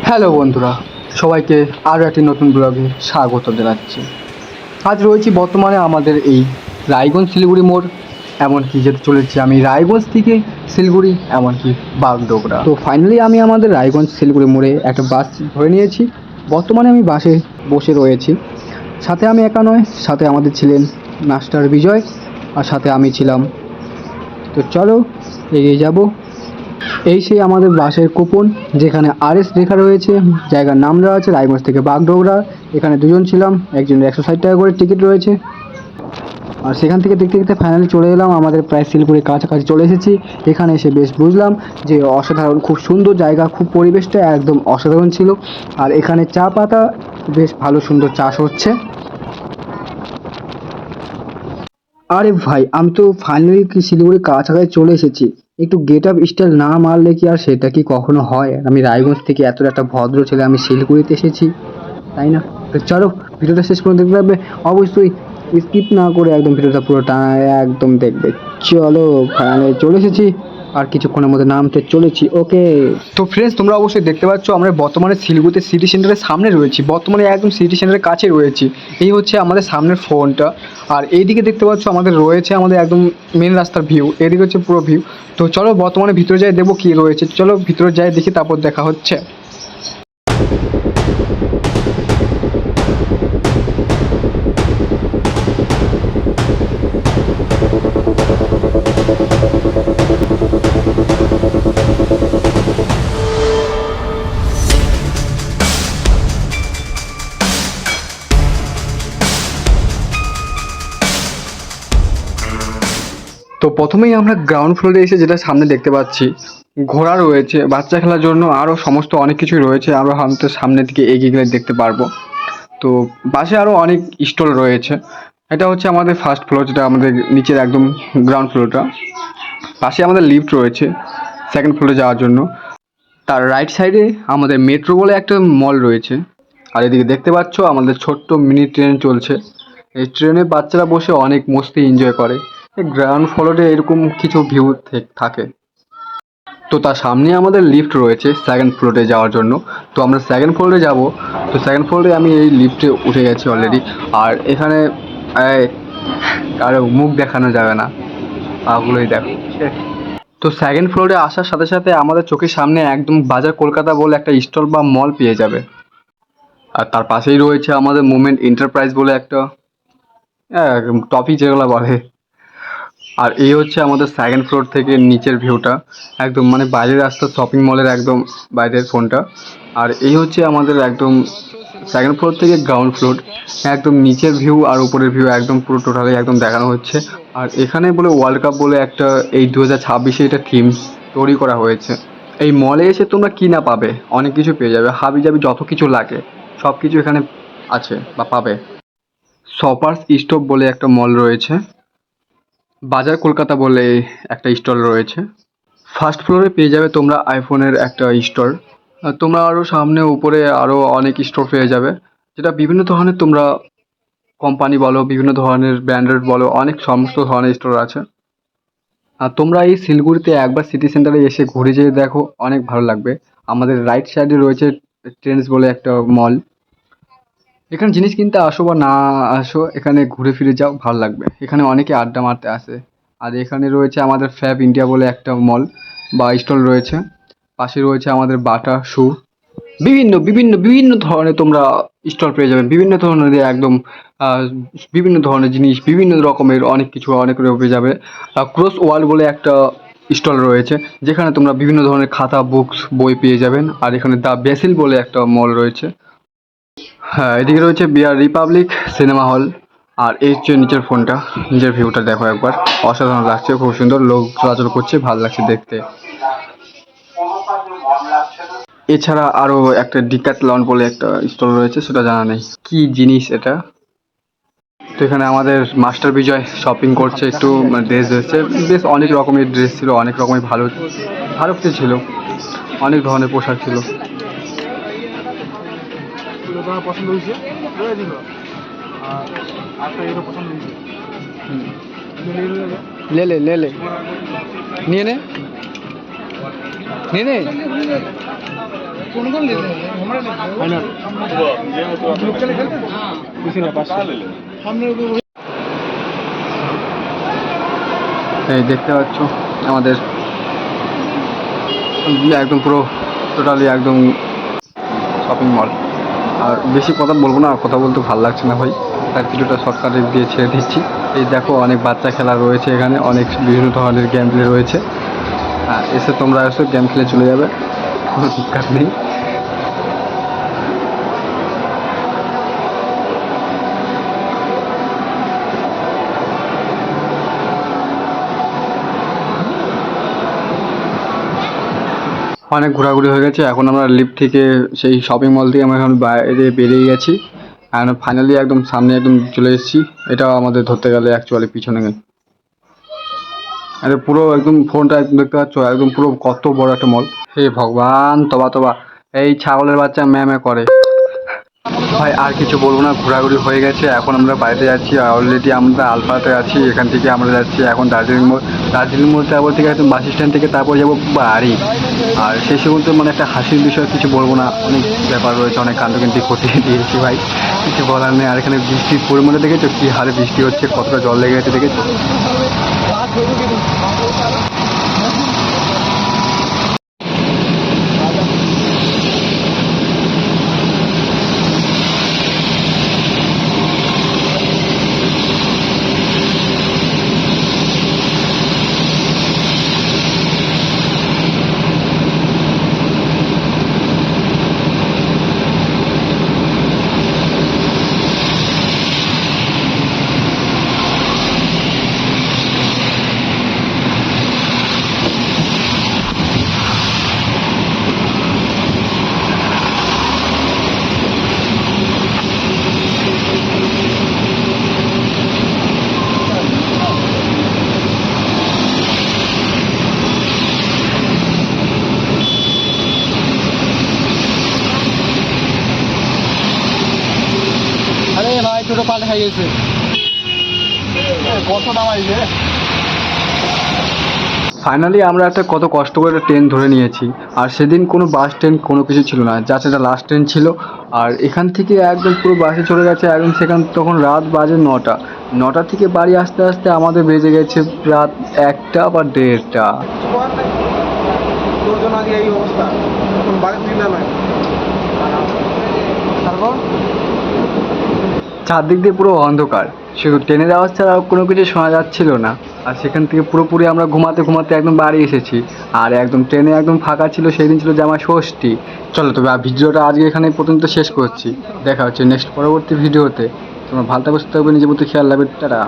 Hello বন্ধুরা, সবাইকে আরও একটি নতুন ব্লগে স্বাগত জানাচ্ছি। আজ রয়েছি বর্তমানে আমাদের এই রায়গঞ্জ শিলিগুড়ি মোড়, এমনকি যেতে চলেছি আমি রায়গঞ্জ থেকে শিলিগুড়ি, এমনকি বাগডোগরা। তো ফাইনালি আমি আমাদের রায়গঞ্জ শিলিগুড়ি মোড়ে একটা বাস ধরে নিয়েছি। বর্তমানে আমি বাসে বসে রয়েছি। সাথে আমি একা নয়, সাথে আমাদের ছিলেন মাস্টার বিজয়, আর সাথে আমি ছিলাম। তো চলো এগিয়ে যাব। এই সেই আমাদের বাসের কুপন, যেখানে RS লেখা রয়েছে, জায়গার নাম দেওয়া আছে রায়গঞ্জ থেকে বাগডোগরা। এখানে দুজন ছিলাম, একজনের 160 টাকা করে টিকিট রয়েছে। আর সেখান থেকে দেখতে দেখতে ফাইনালি চলে এলাম, আমাদের প্রায় শিলিগুড়ির কাছাকাছি চলে এসেছি। এখানে এসে বেশ বুঝলাম যে অসাধারণ, খুব সুন্দর জায়গা, খুব পরিবেশটা একদম অসাধারণ ছিল। আর এখানে চা পাতা বেশ ভালো সুন্দর চাষ হচ্ছে। আরে ভাই, আমি তো ফাইনালি কি শিলিগুড়ির কাছাকাছি চলে এসেছি। একটু গেট আপ স্টাইল না মারলে কি আর সেটা কি কখনো হয়? আমি রায়গঞ্জ থেকে এত একটা ভদ্র ছেলে, আমি শিলিগুড়িতে এসেছি, তাই না? তো চলো, ভিডিওটা শেষ করে দেখতে পারবে, অবশ্যই স্কিপ না করে একদম ভিডিওটা পুরো টানা একদম দেখবে। চলো ফাইনালি চলে এসেছি, আর কিছুক্ষণের মধ্যে নামতে চলেছি। ওকে, তো ফ্রেন্ডস, তোমরা অবশ্যই দেখতে পাচ্ছ আমরা বর্তমানে শিলিগুড়িতে সিটি সেন্টারের সামনে রয়েছি, বর্তমানে একদম সিটি সেন্টারের কাছে রয়েছি। এই হচ্ছে আমাদের সামনের ফোনটা। আর এইদিকে দেখতে পাচ্ছ আমাদের রয়েছে আমাদের একদম মেন রাস্তার ভিউ, এদিকে হচ্ছে পুরো ভিউ। তো চলো বর্তমানে ভিতরে যাই, দেখবো কী রয়েছে। চলো ভিতরে যাই, দেখি, তারপর দেখা হচ্ছে। তো প্রথমেই আমরা গ্রাউন্ড ফ্লোরে এসে যেটা সামনে দেখতে পাচ্ছি, ঘোড়া রয়েছে, বাচ্চা খেলার জন্য আরও সমস্ত অনেক কিছুই রয়েছে। আমরা হয়তো সামনের দিকে এগিয়ে গেলে দেখতে পারবো। তো পাশে আরও অনেক স্টল রয়েছে। এটা হচ্ছে আমাদের ফার্স্ট ফ্লোর, যেটা আমাদের নিচের একদম গ্রাউন্ড ফ্লোরটা। পাশে আমাদের লিফট রয়েছে সেকেন্ড ফ্লোরে যাওয়ার জন্য। তার রাইট সাইডে আমাদের মেট্রো বলে একটা মল রয়েছে। আর এদিকে দেখতে পাচ্ছ আমাদের ছোট্ট মিনি ট্রেন চলছে। এই ট্রেনে বাচ্চারা বসে অনেক মস্তি এনজয় করে। এই গ্রাউন্ড ফ্লোরে এরকম কিছু ভিউ থাকে। তো তার সামনে আমাদের লিফট রয়েছে সেকেন্ড ফ্লোরে যাওয়ার জন্য। তো আমরা সেকেন্ড ফ্লোরে যাব। তো সেকেন্ড ফ্লোরে আমি এই লিফটে উঠে গেছি অলরেডি। আর এখানে কারো মুখ দেখানো যাবে না, ওগুলোই দেখো। তো সেকেন্ড ফ্লোরে আসার সাথে সাথে আমাদের চোখের সামনে একদম বাজার কলকাতা বলে একটা স্টল বা মল পেয়ে যাবে। আর তার পাশেই রয়েছে আমাদের মুভমেন্ট এন্টারপ্রাইজ বলে একটা টপি যেগুলো বলে। আর এই হচ্ছে আমাদের সেকেন্ড ফ্লোর থেকে নিচের ভিউটা, একদম মানে বাইরের রাস্তা, শপিং মলের একদম বাইরের ফোনটা। আর এই হচ্ছে আমাদের একদম সেকেন্ড ফ্লোর থেকে গ্রাউন্ড ফ্লোর, একদম নিচের ভিউ আর উপরের ভিউ একদম পুরো টোটালি একদম দেখানো হচ্ছে। আর এখানে বলে ওয়ার্ল্ড কাপ বলে একটা এই 2026-এ এটা থিম তৈরি করা হয়েছে। এই মলে এসে তোমরা কি না পাবে, অনেক কিছু পেয়ে যাবে, হাবি জাবি যত কিছু লাগে সব কিছু এখানে আছে বা পাবে। শপার্স স্টপ বলে একটা মল রয়েছে। বাজার কলকাতা বলে একটা স্টল রয়েছে। ফার্স্ট ফ্লোরে পেয়ে যাবে তোমরা আইফোনের একটা স্টোর। তোমরা আরও সামনে উপরে আরও অনেক স্টোর পেয়ে যাবে, যেটা বিভিন্ন ধরনের তোমরা কোম্পানি বলো, বিভিন্ন ধরনের ব্র্যান্ডেড বলো, অনেক সমস্ত ধরনের স্টোর আছে। আর তোমরা এই শিলিগুড়িতে একবার সিটি সেন্টারে এসে ঘুরে যেয়ে দেখো, অনেক ভালো লাগবে। আমাদের রাইট সাইডে রয়েছে ট্রেন্ডস বলে একটা মল। এখানে জিনিস কিনতে আসো বা না আসো, এখানে ঘুরে ফিরে যাও, ভালো লাগবে। এখানে অনেকে আড্ডা মারতে আসে। আর এখানে রয়েছে আমাদের ফ্যাব ইন্ডিয়া বলে একটা মল বা স্টল রয়েছে। পাশে রয়েছে আমাদের বাটা শু। বিভিন্ন বিভিন্ন বিভিন্ন ধরনের তোমরা স্টল পেয়ে যাবে, বিভিন্ন ধরনের একদম বিভিন্ন ধরনের জিনিস, বিভিন্ন রকমের অনেক কিছু অনেক পেয়ে যাবে। ক্রস ওয়ার্ল্ড বলে একটা স্টল রয়েছে, যেখানে তোমরা বিভিন্ন ধরনের খাতা, বুকস, বই পেয়ে যাবেন। আর এখানে দ্য বেসিল বলে একটা মল রয়েছে। হ্যাঁ, এদিকে রয়েছে বিআর রিপাবলিক সিনেমা হল। আর এই হচ্ছে নিচের ফোনটা, নিজের ভিউটা দেখো একবার, অসাধারণ লাগছে, খুব সুন্দর, লোক চলাচল করছে, ভালো লাগছে দেখতে। এছাড়া আরও একটা ডিক্যাথলন বলে একটা স্টল রয়েছে, সেটা জানা নেই কি জিনিস এটা। তো এখানে আমাদের মাস্টার বিজয় শপিং করছে, একটু ড্রেস এসেছে, বেশ অনেক রকমের ড্রেস ছিল, অনেক রকমের ভালো ভালো কিছু ছিল, অনেক ধরনের পোশাক ছিল। পছন্দ হয়েছে লে লে লে লে নিয়ে নে নিয়ে নে। এই দেখতে পাচ্ছ আমাদের একদম পুরো টোটালি একদম শপিং মল। আর বেশি কথা বলবো না, কথা বলতে ভালো লাগছে না ভাই, তার ভিডিওটা শর্টকাটে দিয়ে ছেড়ে দিচ্ছি। এই দেখো অনেক বাচ্চা খেলা রয়েছে এখানে, অনেক বিভিন্ন ধরনের গেম প্লে রয়েছে। এসে তোমরা এসে গেম খেলে চলে যাবে, কোনো দরকার নেই। অনেক ঘোরাঘুরি হয়ে গেছে, এখন আমরা লিফট থেকে সেই শপিং মল থেকে আমরা এখন বাইরে বেরিয়ে গেছি। এখন ফাইনালি একদম সামনে একদম চলে এসেছি। এটাও আমাদের ধরতে গেলে অ্যাকচুয়ালি পিছনে আরে পুরো একদম ফোনটা একদম দেখতে পাচ্ছ, একদম পুরো কত বড় একটা মল। হে ভগবান, তবা তবা এই ছাগলের বাচ্চা ম্যামে করে ভাই। আর কিছু বলবো না, ঘোরাঘুরি হয়ে গেছে, এখন আমরা বাড়িতে যাচ্ছি। অলরেডি আমরা আলফাতে আছি, এখান থেকে আমরা যাচ্ছি এখন দার্জিলিং মোড়। দার্জিলিং মোড় তারপর থেকে একদম বাস স্ট্যান্ড থেকে তারপর যাবো বাড়ি। আর শেষে বলতে মানে একটা হাসির বিষয়, কিছু বলবো না, অনেক ব্যাপার রয়েছে, অনেক কাণ্ডকারখানা করতে দিয়েছি ভাই, কিছু বলার নেই। আর এখানে বৃষ্টির পরিমাণে দেখেছো কি হারে বৃষ্টি হচ্ছে, কতটা জল লেগে গেছে দেখেছো। আরে ভাই ছোটো পাল্টে খাই গেছে, কত দাম আইছে। ফাইনালি আমরা একটা কত কষ্ট করে ট্রেন ধরে নিয়েছি। আর সেদিন কোনো বাস ট্রেন কোনো কিছু ছিল না, জাস্ট এটা লাস্ট ট্রেন ছিল। আর এখান থেকে একদম পুরো বাসে চলে গেছে একদম, সেখান তখন রাত বাজে 9টা। 9টা থেকে বাড়ি আসতে আসতে আমাদের বেজে গেছে রাত 1টা বা 1:30টা। এই অবস্থা চারদিক দিয়ে পুরো অন্ধকার, শুধু ট্রেনের আওয়াজ ছাড়া আর কোনো কিছু শোনা যাচ্ছিল না। আর সেখান থেকে পুরোপুরি আমরা ঘুমাতে ঘুমাতে একদম বাড়ি এসেছি। আর একদম ট্রেনে একদম ফাঁকা ছিল, সেই দিন ছিল জামাই ষষ্ঠী। চলো তবে ভিডিওটা আজকে এখানে পর্যন্ত শেষ করছি, দেখা হচ্ছে নেক্সট পরবর্তী ভিডিওতে। তোমরা ভালো থাকবে, সুস্থ থাকবে, নিজের প্রতি খেয়াল রাখবে, টাটা।